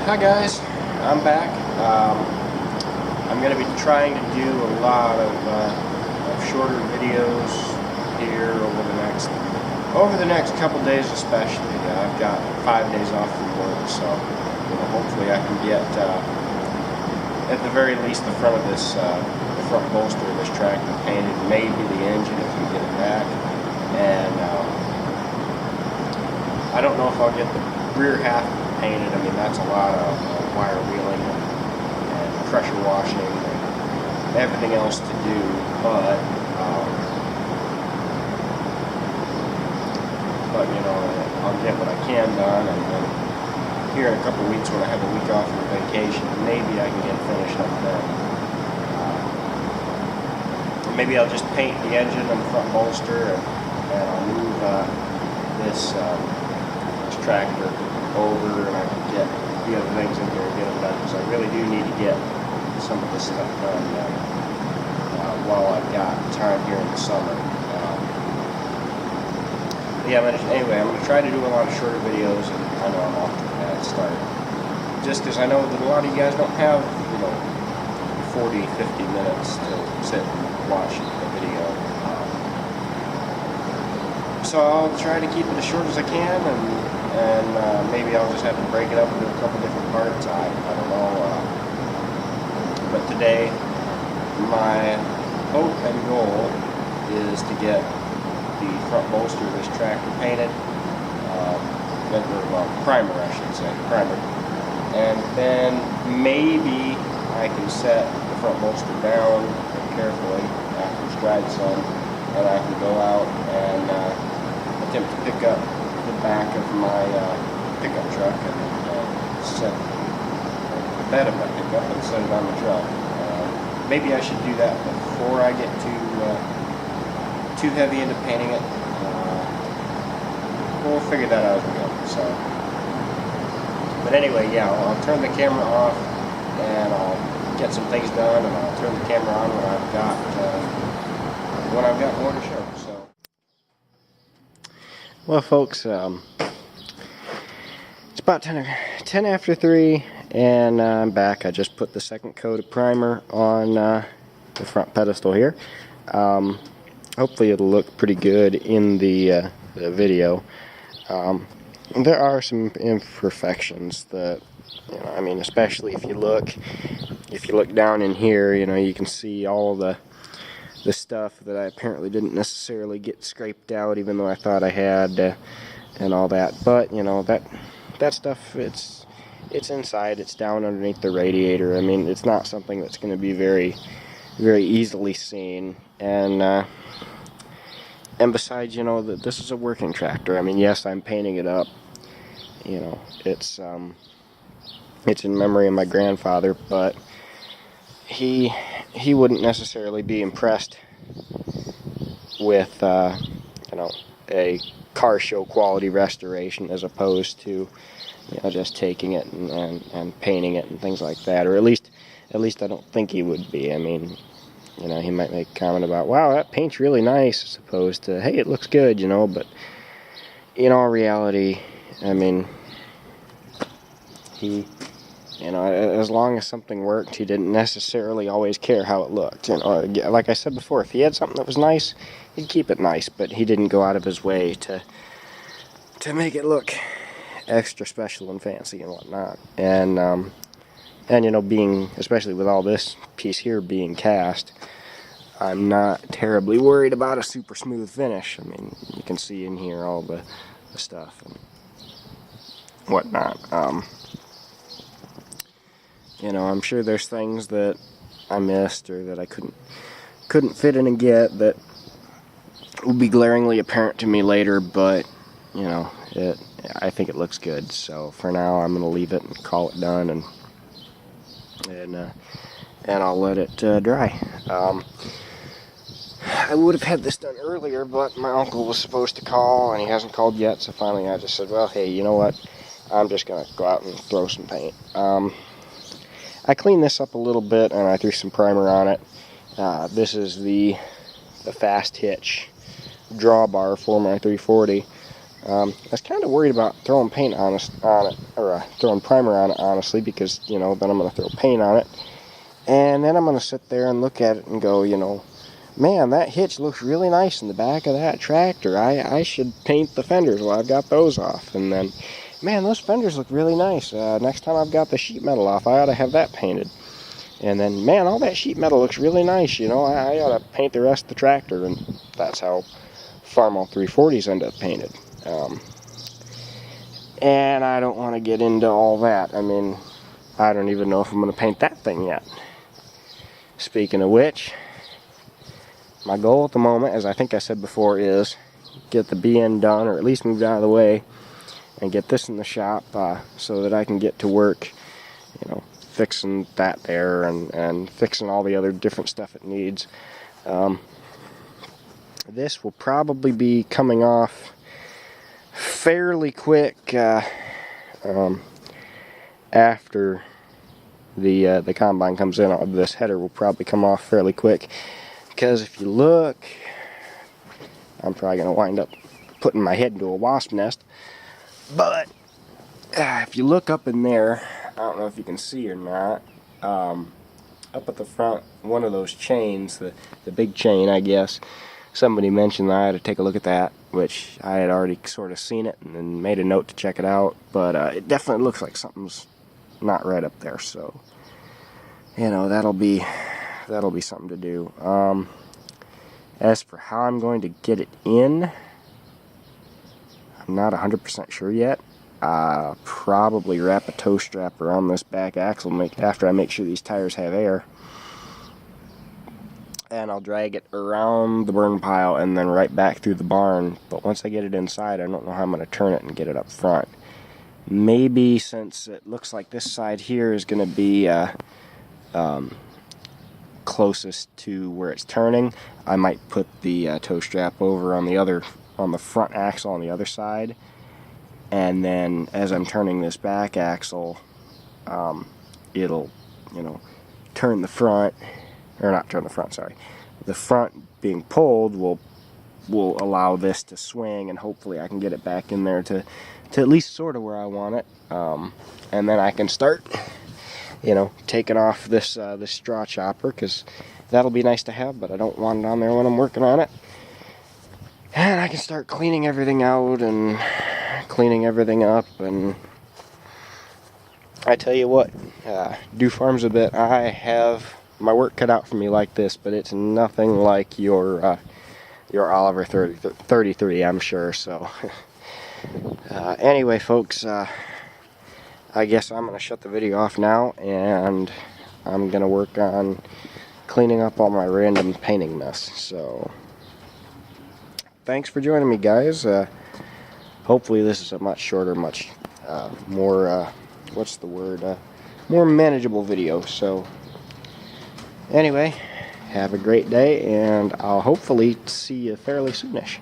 Hi guys, I'm back. I'm going to be trying to do a lot of shorter videos here over the next couple days especially. I've got 5 days off from work, so hopefully I can get at the very least the front of this the front bolster of this tractor painted, maybe the engine if we get it back, and I don't know if I'll get the rear half painted. I mean, that's a lot of wire wheeling and pressure washing and everything else to do, but I'll get what I can done, and then here in a couple of weeks when I have a week off for vacation, maybe I can get finished up then. Maybe I'll just paint the engine and the front bolster, and I'll move this tractor over, and I can get the other things in here and get them done, because I really do need to get some of this stuff done while I've got time here in the summer. Anyway, I'm going to try to do a lot of shorter videos, and I know I'm off to a bad start, just because I know that a lot of you guys don't have 40, 50 minutes to sit and watch the video. So I'll try to keep it as short as I can, and maybe I'll just have to break it up into a couple different parts. I don't know. But today, my hope and goal is to get the front bolster of this tractor painted, primer, I should say, primer. And then maybe I can set the front bolster down carefully after it's dried some, and I can go out and attempt to pick up the back of my pickup truck and set the bed of my pickup and set it on the truck. Maybe I should do that before I get too heavy into painting it. We'll figure that out as we go. But anyway, yeah, I'll turn the camera off and I'll get some things done, and I'll turn the camera on when I've got more to show. So, well, folks, it's about 10 after 3, and I'm back. I just put the second coat of primer on the front pedestal here. Hopefully it'll look pretty good in the video. There are some imperfections that, especially if you look down in here, you can see all the stuff that I apparently didn't necessarily get scraped out, even though I thought I had, and all that. But that stuff, it's inside, it's down underneath the radiator. I mean, it's not something that's going to be very, very easily seen. And besides, that this is a working tractor. I mean, yes, I'm painting it up. It's in memory of my grandfather, but he wouldn't necessarily be impressed with a car show quality restoration, as opposed to just taking it and painting it and things like that. Or at least I don't think he would be. I mean, he might make a comment about, wow, that paint's really nice, as opposed to, hey, it looks good, but in all reality, I mean, he, as long as something worked, he didn't necessarily always care how it looked. Like I said before, if he had something that was nice, he'd keep it nice, but he didn't go out of his way to make it look extra special and fancy and whatnot. And being, especially with all this piece here being cast, I'm not terribly worried about a super smooth finish. I mean, you can see in here all the stuff and whatnot. I'm sure there's things that I missed or that I couldn't fit in and get that will be glaringly apparent to me later, but I think it looks good. So for now, I'm going to leave it and call it done, and I'll let it dry. I would have had this done earlier, but my uncle was supposed to call, and he hasn't called yet, so finally I just said, well, hey, you know what? I'm just going to go out and throw some paint. I cleaned this up a little bit, and I threw some primer on it. This is the fast hitch drawbar for my 340. I was kind of worried about throwing paint on it, or throwing primer on it, honestly, because, you know, then I'm going to throw paint on it. And then I'm going to sit there and look at it and go, you know, man, that hitch looks really nice in the back of that tractor. I should paint the fenders while I've got those off. And then, man, those fenders look really nice. Next time I've got the sheet metal off, I ought to have that painted. And then, man, all that sheet metal looks really nice, you know. I ought to paint the rest of the tractor. And that's how Farmall 340s end up painted. And I don't want to get into all that. I mean, I don't even know if I'm going to paint that thing yet. Speaking of which, my goal at the moment, as I think I said before, is get the BN done, or at least moved out of the way, and get this in the shop so that I can get to work, you know, fixing that there and fixing all the other different stuff it needs. This will probably be coming off fairly quick after the combine comes in. This header will probably come off fairly quick, because if you look, I'm probably going to wind up putting my head into a wasp nest, but if you look up in there, I don't know if you can see or not, up at the front, one of those chains, the big chain, I guess, somebody mentioned that I had to take a look at that, which I had already sort of seen it and then made a note to check it out, but it definitely looks like something's not right up there, so, you know, that'll be something to do. As for how I'm going to get it in, I'm not 100% sure yet. Probably wrap a tow strap around this back axle after I make sure these tires have air, and I'll drag it around the burn pile and then right back through the barn. But once I get it inside, I don't know how I'm going to turn it and get it up front. Maybe, since it looks like this side here is going to be closest to where it's turning, I might put the tow strap over on the front axle on the other side, and then as I'm turning this back axle, it'll, you know, turn the front, or not turn the front, sorry. The front being pulled will allow this to swing, and hopefully I can get it back in there to at least sort of where I want it, and then I can start, you know, taking off this straw chopper, because that'll be nice to have, but I don't want it on there when I'm working on it. And I can start cleaning everything out and cleaning everything up, and I tell you what, do farms a bit. I have my work cut out for me like this, but it's nothing like your Oliver 33, I'm sure. So anyway, folks, I guess I'm going to shut the video off now, and I'm going to work on cleaning up all my random painting mess. So thanks for joining me, guys. Hopefully this is a much shorter, much more, what's the word, more manageable video. So anyway, have a great day, and I'll hopefully see you fairly soonish.